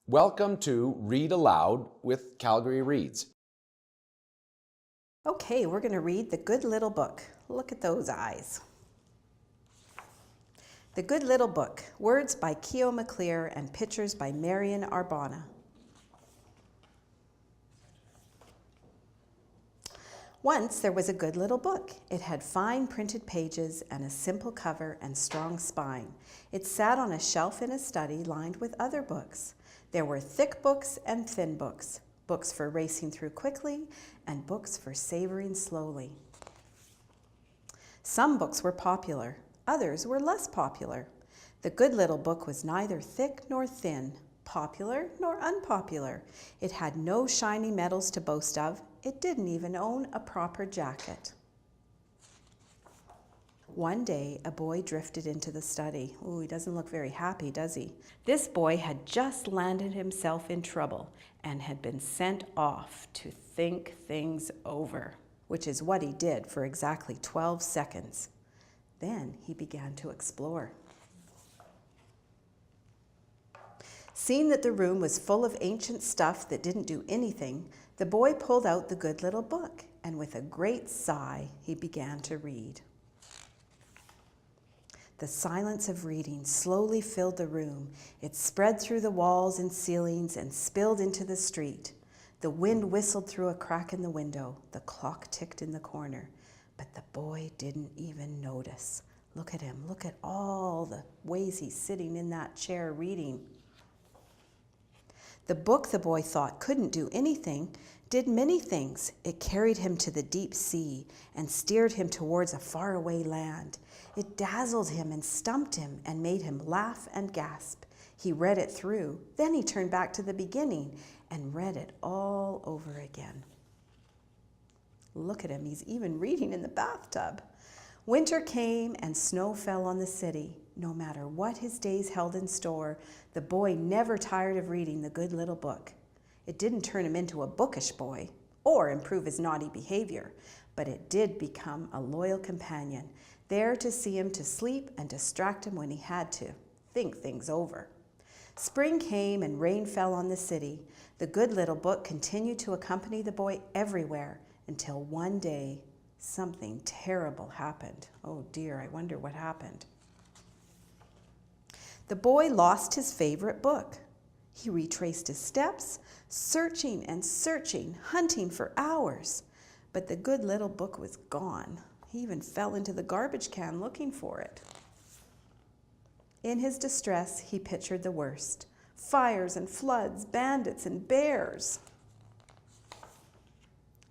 Welcome to Read Aloud with Calgary Reads. Okay, we're going to read The Good Little Book. Look at those eyes. The Good Little Book, words by Maclear and pictures by Marion Arbona. Once there was a good little book. It had fine printed pages and a simple cover and strong spine. It sat on a shelf in a study lined with other books. There were thick books and thin books, books for racing through quickly and books for savoring slowly. Some books were popular, others were less popular. The good little book was neither thick nor thin, popular nor unpopular. It had no shiny medals to boast of. It didn't even own a proper jacket. One day, a boy drifted into the study. Ooh, he doesn't look very happy, does he? This boy had just landed himself in trouble and had been sent off to think things over, which is what he did for exactly 12 seconds. Then he began to explore. Seeing that the room was full of ancient stuff that didn't do anything, the boy pulled out the good little book, and with a great sigh, he began to read. The silence of reading slowly filled the room. It spread through the walls and ceilings and spilled into the street. The wind whistled through a crack in the window. The clock ticked in the corner. But the boy didn't even notice. Look at him. Look at all the ways he's sitting in that chair reading. The book, the boy thought, couldn't do anything, did many things. It carried him to the deep sea and steered him towards a faraway land. It dazzled him and stumped him and made him laugh and gasp. He read it through. Then he turned back to the beginning and read it all over again. Look at him. He's even reading in the bathtub. Winter came and snow fell on the city. No matter what his days held in store, the boy never tired of reading the good little book. It didn't turn him into a bookish boy or improve his naughty behavior, but it did become a loyal companion, there to see him to sleep and distract him when he had to think things over. Spring came and rain fell on the city. The good little book continued to accompany the boy everywhere until one day something terrible happened. Oh dear, I wonder what happened. The boy lost his favorite book. He retraced his steps, searching and searching, hunting for hours. But the good little book was gone. He even fell into the garbage can looking for it. In his distress, he pictured the worst: fires and floods, bandits and bears.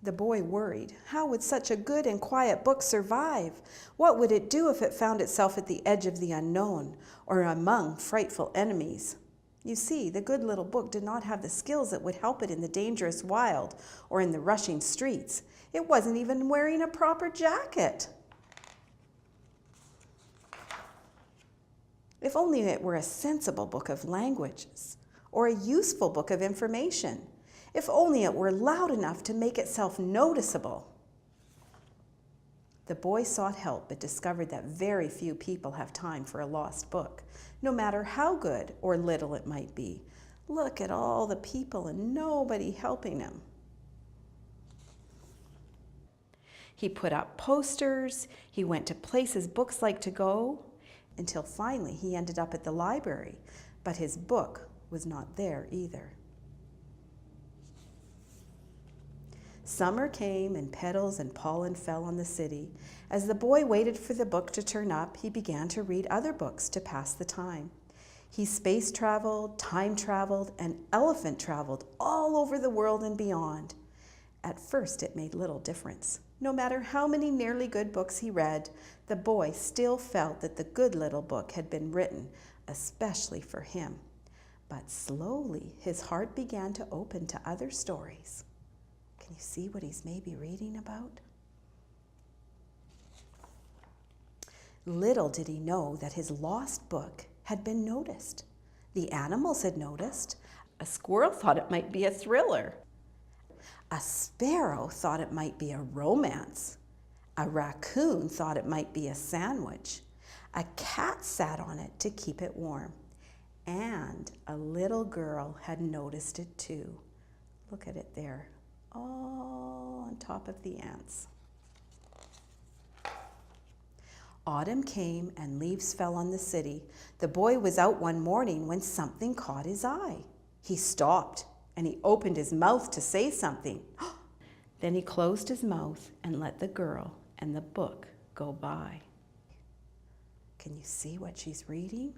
The boy worried. How would such a good and quiet book survive? What would it do if it found itself at the edge of the unknown or among frightful enemies? You see, the good little book did not have the skills that would help it in the dangerous wild or in the rushing streets. It wasn't even wearing a proper jacket. If only it were a sensible book of languages or a useful book of information. If only it were loud enough to make itself noticeable. The boy sought help, but discovered that very few people have time for a lost book, no matter how good or little it might be. Look at all the people and nobody helping him. He put up posters, he went to places books like to go, until finally he ended up at the library, but his book was not there either. Summer came and petals and pollen fell on the city. As the boy waited for the book to turn up, he began to read other books to pass the time. He space traveled, time traveled, and elephant traveled all over the world and beyond. At first, it made little difference. No matter how many nearly good books he read, the boy still felt that the good little book had been written especially for him. But slowly, his heart began to open to other stories. Can you see what he's maybe reading about? Little did he know that his lost book had been noticed. The animals had noticed. A squirrel thought it might be a thriller. A sparrow thought it might be a romance. A raccoon thought it might be a sandwich. A cat sat on it to keep it warm. And a little girl had noticed it too. Look at it there, all on top of the ants. Autumn came and leaves fell on the city. The boy was out one morning when something caught his eye. He stopped and he opened his mouth to say something. Then he closed his mouth and let the girl and the book go by. Can you see what she's reading?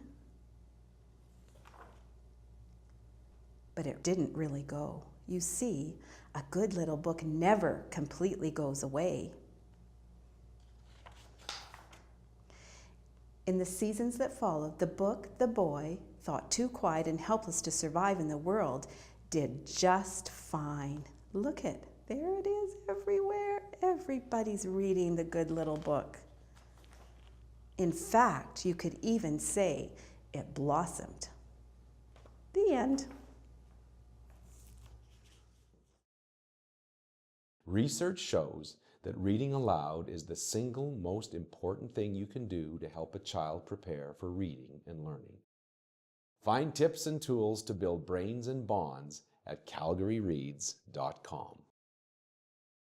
But it didn't really go. You see, a good little book never completely goes away. In the seasons that followed, the book, the boy, thought too quiet and helpless to survive in the world, did just fine. Look it, there it is everywhere. Everybody's reading the good little book. In fact, you could even say it blossomed. The end. Research shows that reading aloud is the single most important thing you can do to help a child prepare for reading and learning. Find tips and tools to build brains and bonds at calgaryreads.com.